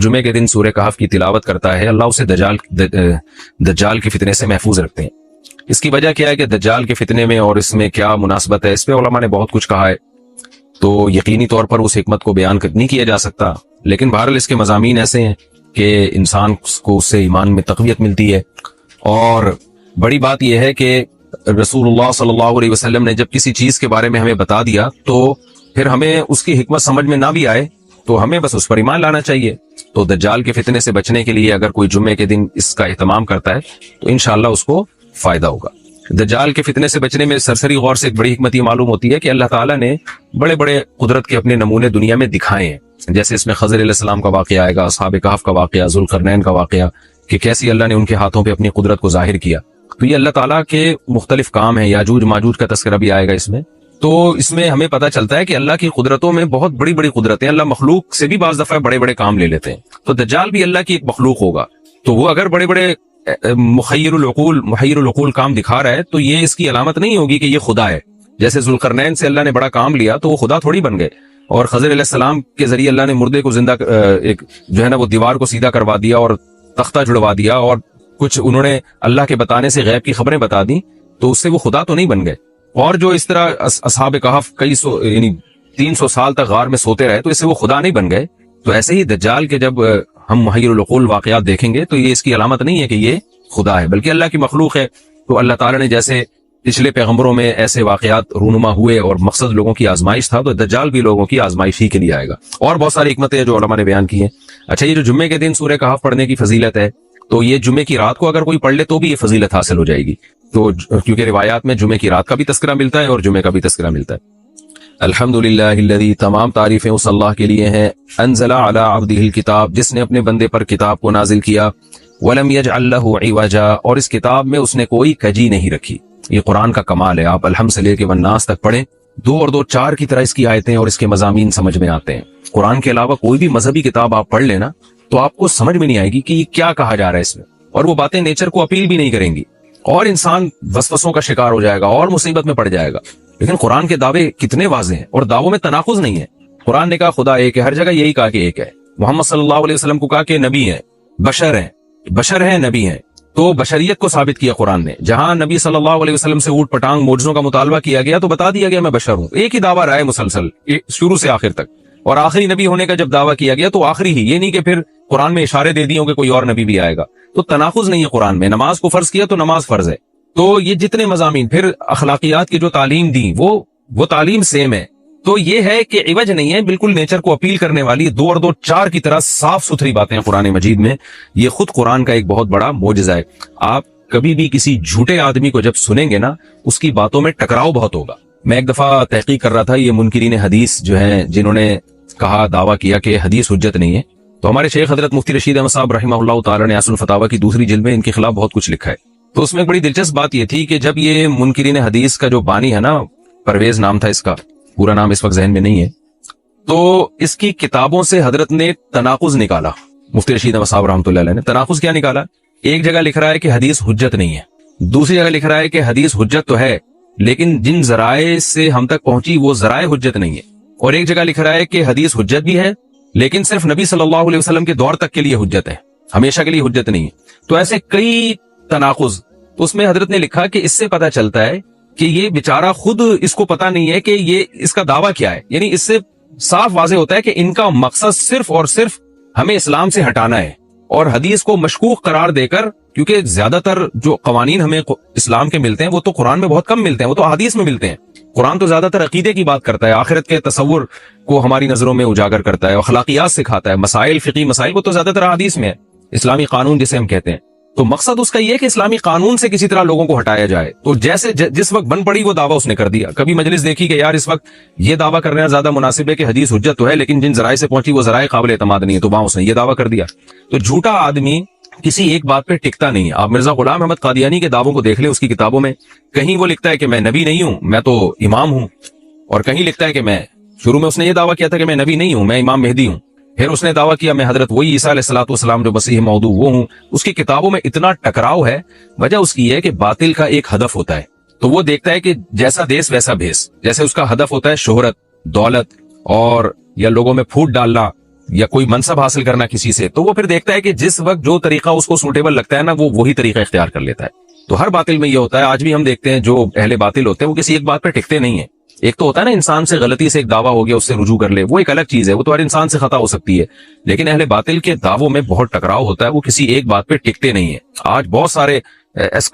جمعے کے دن سورہ کہف کی تلاوت کرتا ہے اللہ اسے دجال کے فتنے سے محفوظ رکھتے ہیں۔ اس کی وجہ کیا ہے کہ دجال کے فتنے میں اور اس میں کیا مناسبت ہے، اس پہ علماء نے بہت کچھ کہا ہے، تو یقینی طور پر اس حکمت کو بیان نہیں کیا جا سکتا، لیکن بہرحال اس کے مضامین ایسے ہیں کہ انسان کو اس سے ایمان میں تقویت ملتی ہے۔ اور بڑی بات یہ ہے کہ رسول اللہ صلی اللہ علیہ وسلم نے جب کسی چیز کے بارے میں ہمیں بتا دیا تو پھر ہمیں اس کی حکمت سمجھ میں نہ بھی آئے تو ہمیں بس اس پر ایمان لانا چاہیے۔ تو دجال کے فتنے سے بچنے کے لیے اگر کوئی جمعے کے دن اس کا اہتمام کرتا ہے تو انشاءاللہ اس کو فائدہ ہوگا۔ دجال کے فتنے سے بچنے میں سرسری غور سے ایک بڑی حکمت یہ معلوم ہوتی ہے کہ اللہ تعالیٰ نے بڑے بڑے قدرت کے اپنے نمونے دنیا میں دکھائے ہیں، جیسے اس میں خضر علیہ السلام کا واقعہ آئے گا، اصحاب کہف کا واقعہ، ذوالقرنین کا واقعہ، کہ کیسی اللہ نے ان کے ہاتھوں پہ اپنی قدرت کو ظاہر کیا۔ تو یہ اللہ تعالیٰ کے مختلف کام ہیں، یاجوج ماجوج کا تذکرہ بھی آئے گا اس میں۔ تو اس میں ہمیں پتہ چلتا ہے کہ اللہ کی قدرتوں میں بہت بڑی بڑی قدرتیں، اللہ مخلوق سے بھی بعض دفعہ بڑے بڑے کام لے لیتے ہیں۔ تو دجال بھی اللہ کی ایک مخلوق ہوگا، تو وہ اگر بڑے بڑے محیر العقول کام دکھا رہا ہے تو یہ اس کی علامت نہیں ہوگی کہ یہ خدا ہے۔ جیسے ذوالقرنین سے اللہ نے بڑا کام لیا تو وہ خدا تھوڑی بن گئے، اور خضر علیہ السلام کے ذریعے اللہ نے مردے کو زندہ ایک جو ہے نا وہ دیوار کو سیدھا کروا دیا اور تختہ جڑوا دیا، اور کچھ انہوں نے اللہ کے بتانے سے غیب کی خبریں بتا دی، تو اس سے وہ خدا تو نہیں بن گئے۔ اور جو اس طرح اصحاب کہف کئی سو یعنی 300 سال تک غار میں سوتے رہے تو اس سے وہ خدا نہیں بن گئے۔ تو ایسے ہی دجال کے جب ہم محیر العقول واقعات دیکھیں گے تو یہ اس کی علامت نہیں ہے کہ یہ خدا ہے، بلکہ اللہ کی مخلوق ہے۔ تو اللہ تعالیٰ نے جیسے پچھلے پیغمبروں میں ایسے واقعات رونما ہوئے اور مقصد لوگوں کی آزمائش تھا، تو دجال بھی لوگوں کی آزمائش ہی کے لیے آئے گا۔ اور بہت ساری حکمتیں جو علماء نے بیان کی ہیں۔ اچھا، یہ جو جمعے کے دن سورہ کہف پڑھنے کی فضیلت ہے، تو یہ جمعے کی رات کو اگر کوئی پڑھ لے تو بھی یہ فضیلت حاصل ہو جائے گی، تو کیونکہ روایات میں جمعے کی رات کا بھی تذکرہ ملتا ہے اور جمعے کا بھی تذکرہ ملتا ہے۔ الحمدللہ الذی، تمام تعریفیں اس اللہ کے لیے ہیں، انزل علی عبدہ الکتاب، جس نے اپنے بندے پر کتاب کو نازل کیا، ولم یجعل لہ عوجا، اور اس کتاب میں اس نے کوئی کجی نہیں رکھی۔ یہ قرآن کا کمال ہے، آپ الحمد سے لے کے والناس تک پڑھیں، 2 اور 2 4 کی طرح اس کی آیتیں اور اس کے مضامین سمجھ میں آتے ہیں۔ قرآن کے علاوہ کوئی بھی مذہبی کتاب آپ پڑھ لینا تو آپ کو سمجھ میں نہیں آئے گی کہ یہ کیا کہا جا رہا ہے اس میں، اور وہ باتیں نیچر کو اپیل بھی نہیں کریں گی، اور انسان وسوسوں کا شکار ہو جائے گا اور مصیبت میں پڑ جائے گا۔ لیکن قرآن کے دعوے کتنے واضح ہیں، اور دعووں میں تناقض نہیں ہے۔ قرآن نے کہا خدا ایک ہے، ہر جگہ یہی کہا کہ ایک ہے۔ محمد صلی اللہ علیہ وسلم کو کہا کہ نبی ہیں، بشر ہیں، نبی ہیں، تو بشریت کو ثابت کیا قرآن نے۔ جہاں نبی صلی اللہ علیہ وسلم سے اوٹ پٹانگ معجزوں کا مطالبہ کیا گیا تو بتا دیا گیا میں بشر ہوں۔ ایک ہی دعویٰ رہا ہے مسلسل شروع سے آخر تک، اور آخری نبی ہونے کا جب دعویٰ کیا گیا تو آخری ہی، یہ نہیں کہ پھر قرآن میں اشارے دے دیے ہوں کہ کوئی اور نبی بھی آئے گا۔ تو تناقض نہیں ہے قرآن میں، نماز کو فرض کیا تو نماز فرض ہے۔ تو یہ جتنے مضامین، پھر اخلاقیات کی جو تعلیم دی وہ تعلیم سیم ہے۔ تو یہ ہے کہ عوج نہیں ہے، بالکل نیچر کو اپیل کرنے والی 2 اور 2 4 کی طرح صاف ستھری باتیں ہیں قرآن مجید میں۔ یہ خود قرآن کا ایک بہت بڑا معجزہ ہے۔ آپ کبھی بھی کسی جھوٹے آدمی کو جب سنیں گے نا، اس کی باتوں میں ٹکراؤ بہت ہوگا۔ میں ایک دفعہ تحقیق کر رہا تھا، یہ منکرین حدیث جو ہیں جنہوں نے کہا دعویٰ کیا کہ حدیث حجت نہیں ہے، تو ہمارے شیخ حضرت مفتی رشید احمد صاحب رحمہ اللہ تعالی نے اصل الفتاوی کی 2 جلد میں ان کے خلاف بہت کچھ لکھا ہے۔ تو اس میں ایک بڑی دلچسپ بات یہ تھی کہ جب یہ منکرین حدیث کا جو بانی ہے نا، پرویز نام تھا اس کا، پورا نام اس وقت ذہن میں نہیں ہے، تو اس کی کتابوں سے حضرت نے تناقض نکالا۔ مفتی رشید احمد صاحب رحمۃ اللہ علیہ نے تناقض کیا نکالا؟ ایک جگہ لکھ رہا ہے کہ حدیث حجت نہیں ہے، دوسری جگہ لکھ رہا ہے کہ حدیث حجت تو ہے لیکن جن ذرائع سے ہم تک پہنچی وہ ذرائع حجت نہیں ہے، اور ایک جگہ لکھ رہا ہے کہ حدیث حجت بھی ہے لیکن صرف نبی صلی اللہ علیہ وسلم کے دور تک کے لیے حجت ہے، ہمیشہ کے لیے حجت نہیں ہے۔ تو ایسے کئی تناقض، تو اس میں حضرت نے لکھا کہ اس سے پتہ چلتا ہے کہ یہ بیچارہ خود اس کو پتہ نہیں ہے کہ یہ اس کا دعویٰ کیا ہے۔ یعنی اس سے صاف واضح ہوتا ہے کہ ان کا مقصد صرف اور صرف ہمیں اسلام سے ہٹانا ہے، اور حدیث کو مشکوک قرار دے کر، کیونکہ زیادہ تر جو قوانین ہمیں اسلام کے ملتے ہیں وہ تو قرآن میں بہت کم ملتے ہیں، وہ تو احادیث میں ملتے ہیں۔ قرآن تو زیادہ تر عقیدے کی بات کرتا ہے، آخرت کے تصور کو ہماری نظروں میں اجاگر کرتا ہے، اخلاقیات سکھاتا ہے، مسائل، فقہی مسائل، وہ تو زیادہ تر احادیث میں ہے، اسلامی قانون جسے ہم کہتے ہیں۔ تو مقصد اس کا یہ ہے کہ اسلامی قانون سے کسی طرح لوگوں کو ہٹایا جائے۔ تو جیسے جس وقت بن پڑی وہ دعویٰ اس نے کر دیا۔ کبھی مجلس دیکھی کہ یار اس وقت یہ دعویٰ کرنا زیادہ مناسب ہے کہ حدیث حجت تو ہے لیکن جن ذرائع سے پہنچی وہ ذرائع قابل اعتماد نہیں ہے، تو وہاں اس نے یہ دعویٰ کر دیا۔ تو جھوٹا آدمی کسی ایک بات پہ ٹکتا نہیں ہے۔ آپ مرزا غلام احمد قادیانی کے دعووں کو دیکھ لیں، اس کی کتابوں میں کہیں وہ لکھتا ہے کہ میں نبی نہیں ہوں، میں تو امام ہوں، اور کہیں لکھتا ہے کہ میں شروع میں اس نے یہ دعویٰ کیا تھا کہ میں نبی نہیں ہوں، میں امام مہدی ہوں، پھر اس نے دعویٰ کیا میں حضرت وہی عیسیٰ علیہ الصلوۃ والسلام جو مسیح موعود وہ ہوں۔ اس کی کتابوں میں اتنا ٹکراؤ ہے، وجہ اس کی ہے کہ باطل کا ایک ہدف ہوتا ہے، تو وہ دیکھتا ہے کہ جیسا دیس ویسا بھیس۔ جیسے اس کا ہدف ہوتا ہے شہرت، دولت، اور یا لوگوں میں پھوٹ ڈالنا، یا کوئی منصب حاصل کرنا کسی سے, تو وہ پھر دیکھتا ہے کہ جس وقت جو طریقہ اس کو سوٹیبل لگتا ہے نا, وہ وہی طریقہ اختیار کر لیتا ہے. تو ہر باطل میں یہ ہوتا ہے. آج بھی ہم دیکھتے ہیں جو اہل باطل ہوتے ہیں وہ کسی ایک بات پہ ٹکتے نہیں ہیں. ایک تو ہوتا ہے نا انسان سے غلطی سے ایک دعویٰ ہو گیا, اس سے رجوع کر لے, وہ ایک الگ چیز ہے, وہ تو ہر انسان سے خطا ہو سکتی ہے. لیکن اہل باطل کے دعووں میں بہت ٹکراؤ ہوتا ہے, وہ کسی ایک بات پہ ٹکتے نہیں ہیں. آج بہت سارے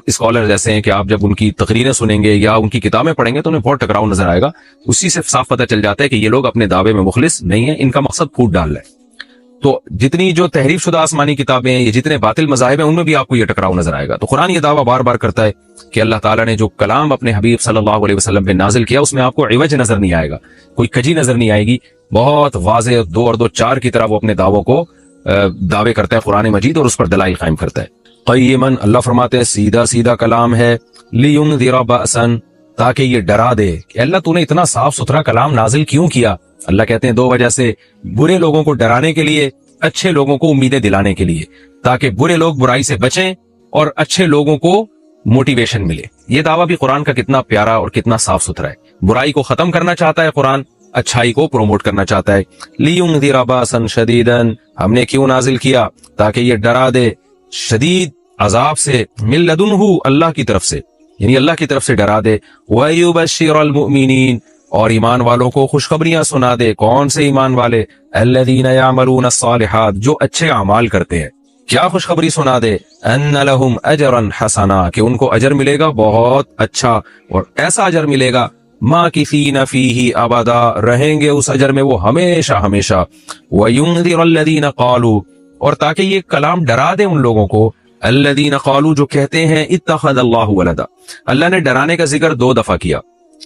اسکالر ایسے ہیں کہ آپ جب ان کی تقریریں سنیں گے یا ان کی کتابیں پڑھیں گے تو انہیں بہت ٹکراؤ نظر آئے گا. اسی سے صاف پتہ چل جاتا ہے کہ یہ لوگ اپنے دعوے میں مخلص نہیں ہیں, ان کا مقصد پھوٹ ڈالنا ہے. تو جتنی جو تحریف شدہ آسمانی کتابیں ہیں, یہ جتنے باطل مذاہب ہیں, ان میں بھی آپ کو یہ ٹکراؤ نظر آئے گا. تو قرآن یہ دعویٰ بار بار کرتا ہے کہ اللہ تعالیٰ نے جو کلام اپنے حبیب صلی اللہ علیہ وسلم پہ نازل کیا, اس میں آپ کو عوج نظر نہیں آئے گا, کوئی کجی نظر نہیں آئے گی. بہت واضح 2 اور 2 4 کی طرح وہ اپنے دعووں کو دعوے کرتا ہے قرآن مجید, اور اس پر دلائل قائم کرتا ہے. قیماً, اللہ فرماتے ہیں سیدھا سیدھا کلام ہے. لینذر بأسا, تاکہ یہ ڈرا دے کہ اللہ تو نے اتنا صاف ستھرا کلام نازل کیوں کیا. اللہ کہتے ہیں 2 وجہ سے, برے لوگوں کو ڈرانے کے لیے, اچھے لوگوں کو امیدیں دلانے کے لیے, تاکہ برے لوگ برائی سے بچیں اور اچھے لوگوں کو موٹیویشن ملے. یہ دعویٰ بھی قرآن کا کتنا پیارا اور کتنا صاف ستھرا ہے. برائی کو ختم کرنا چاہتا ہے قرآن, اچھائی کو پروموٹ کرنا چاہتا ہے. لینذر بأسا شدیدا, ہم نے کیوں نازل کیا, تاکہ یہ ڈرا دے شدید عذاب سے, من لدنہ, اللہ کی طرف سے, یعنی اللہ کی طرف سے ڈرا دے. وَيُبَشِّرَ الْمُؤْمِنِينَ, اور ایمان والوں کو خوشخبریاں سنا دے. کون سے ایمان والے؟ الَّذِينَ يَعْمَلُونَ الصَّالِحَاتِ, جو اچھے اعمال کرتے ہیں. کیا خوشخبری سنا دے؟ أَنَّ لَهُمْ أَجْرًا حَسَنًا, کہ ان کو اجر ملے گا بہت اچھا, اور ایسا اجر ملے گا مَاكِثِينَ فِيهِ أَبَدًا, رہیں گے اس اجر میں وہ ہمیشہ ہمیشہ. وَيُنذِرَ الَّذِينَ قَالُوا, اور تاکہ یہ کلام ڈرا دے ان لوگوں کو, الذین قالوا, جو کہتے ہیں اتخذ اللہ ولدا. اللہ نے ڈرانے کا ذکر 2 دفعہ کیا,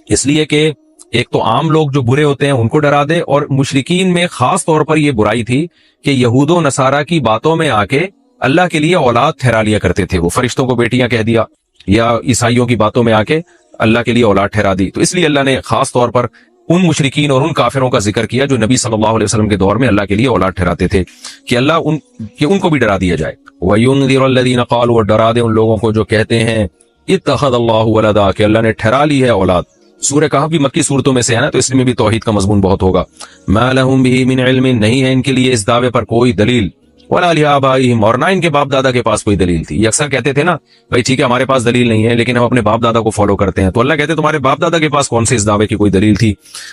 اس لیے کہ ایک تو عام لوگ جو برے ہوتے ہیں ان کو ڈرا دے, اور مشرکین میں خاص طور پر یہ برائی تھی کہ یہود و نصارہ کی باتوں میں آ کے اللہ کے لیے اولاد ٹھہرا لیا کرتے تھے. وہ فرشتوں کو بیٹیاں کہہ دیا, یا عیسائیوں کی باتوں میں آ کے اللہ کے لیے اولاد ٹھہرا دی. تو اس لیے اللہ نے خاص طور پر ان مشرکین اور ان کافروں کا ذکر کیا جو نبی صلی اللہ علیہ وسلم کے دور میں اللہ کے لیے اولاد ٹھہراتے تھے, کہ ان کو بھی ڈرا دیا جائے. وَيُنذِرَ الَّذِينَ قَالُوا, اور ڈرا دے ان لوگوں کو جو کہتے ہیں اتخذ اللہ ولدا, کہ اللہ نے ٹھہرا لی ہے اولاد. سورہ کہف بھی مکی صورتوں میں سے ہے نا, تو اس میں بھی توحید کا مضمون بہت ہوگا. مَا لَهُم بِهِ مِنْ عِلْمٍ, نہیں ہے ان کے لیے اس دعوے پر کوئی دلیل. وَلَا لِآبَائِهِمْ, اور نہ ان کے باپ دادا کے پاس کوئی دلیل تھی. یہ اکثر کہتے تھے نا, بھائی ٹھیک ہے ہمارے پاس دلیل نہیں ہے لیکن ہم اپنے باپ دادا کو فالو کرتے ہیں. تو اللہ کہتے ہیں تمہارے باپ دادا کے پاس کون سے اس دعوے کی کوئی دلیل تھی.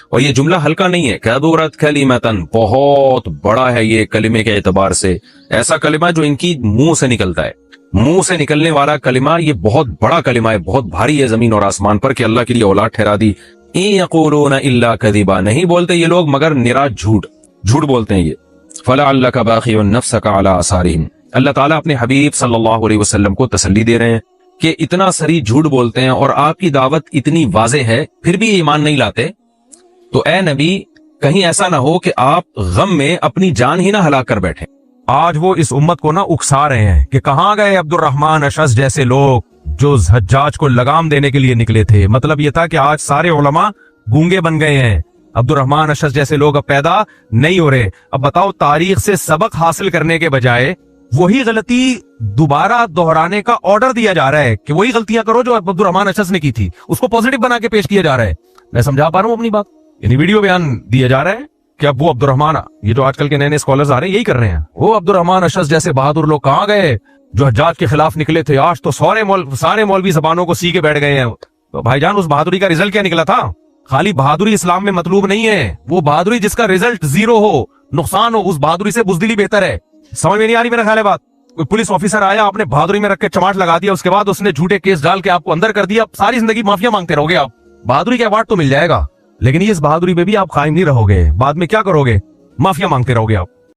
اور یہ جملہ ہلکا نہیں ہے, کَبُرَتْ کَلِمَةً, بہت بڑا ہے یہ کلمے کے اعتبار سے. ایسا کلمہ جو ان کی منہ سے نکلتا ہے, منہ سے نکلنے والا کلمہ, یہ بہت بڑا کلمہ ہے, بہت بھاری ہے زمین اور آسمان پر, کہ اللہ کے لیے اولاد ٹھہرا دی. اِن یقولون الا کذبا, نہیں بولتے یہ لوگ مگر نرا جھوٹ بولتے ہیں یہ. فلعلک باخع نفسک علی آثارہم, اللہ تعالیٰ اپنے حبیب صلی اللہ علیہ وسلم کو تسلی دے رہے ہیں کہ اتنا سری جھوٹ بولتے ہیں اور آپ کی دعوت اتنی واضح ہے پھر بھی ایمان نہیں لاتے, تو اے نبی کہیں ایسا نہ ہو کہ آپ غم میں اپنی جان ہی نہ ہلاک کر بیٹھیں. آج وہ اس امت کو نہ اکسا رہے ہیں کہ کہاں گئے عبد الرحمن اشعث جیسے لوگ جو حجاج کو لگام دینے کے لیے نکلے تھے. مطلب یہ تھا کہ آج سارے علماء گونگے بن گئے ہیں, عبد الرحمن اشعث جیسے لوگ اب پیدا نہیں ہو رہے. اب بتاؤ, تاریخ سے سبق حاصل کرنے کے بجائے وہی غلطی دوبارہ دہرانے کا آرڈر دیا جا رہا ہے کہ وہی غلطیاں کرو جو عبد الرحمن اشعث نے کی تھی, اس کو پازیٹو بنا کے پیش کیا جا رہا ہے. میں سمجھا پا رہا ہوں اپنی بات, یعنی ویڈیو بیان دیا جا رہا ہے کہ اب وہ عبد الرحمن, یہ جو آج کل کے نئے نئے اسکالرز آ رہے ہیں یہی کر رہے ہیں, وہ عبد الرحمن اشعث جیسے بہادر لوگ کہاں گئے جو حجاج کے خلاف نکلے تھے. آج تو سارے مولوی زبانوں کو سی کے بیٹھ گئے ہیں. تو بھائی جان, اس بہادری کا رزلٹ کیا نکلا تھا؟ خالی بہادری اسلام میں مطلوب نہیں ہے, وہ بہادری جس کا رزلٹ 0 ہو, نقصان ہو, اس بہادری سے بزدلی بہتر ہے. سمجھ میں نہیں آ رہی میرا خیال ہے بات؟ کوئی پولیس آفیسر آیا, آپ نے بہادری میں رکھ کے چماٹ لگا دیا, اس کے بعد اس نے جھوٹے کیس ڈال کے آپ کو اندر کر دیا, ساری زندگی معافیا مانگتے رہو گے آپ. بہادری کا ایوارڈ تو مل جائے گا, لیکن اس بہادری پہ بھی آپ قائم نہیں رہو گے. بعد میں کیا کرو گے؟ معافیا مانگتے رہو گے آپ.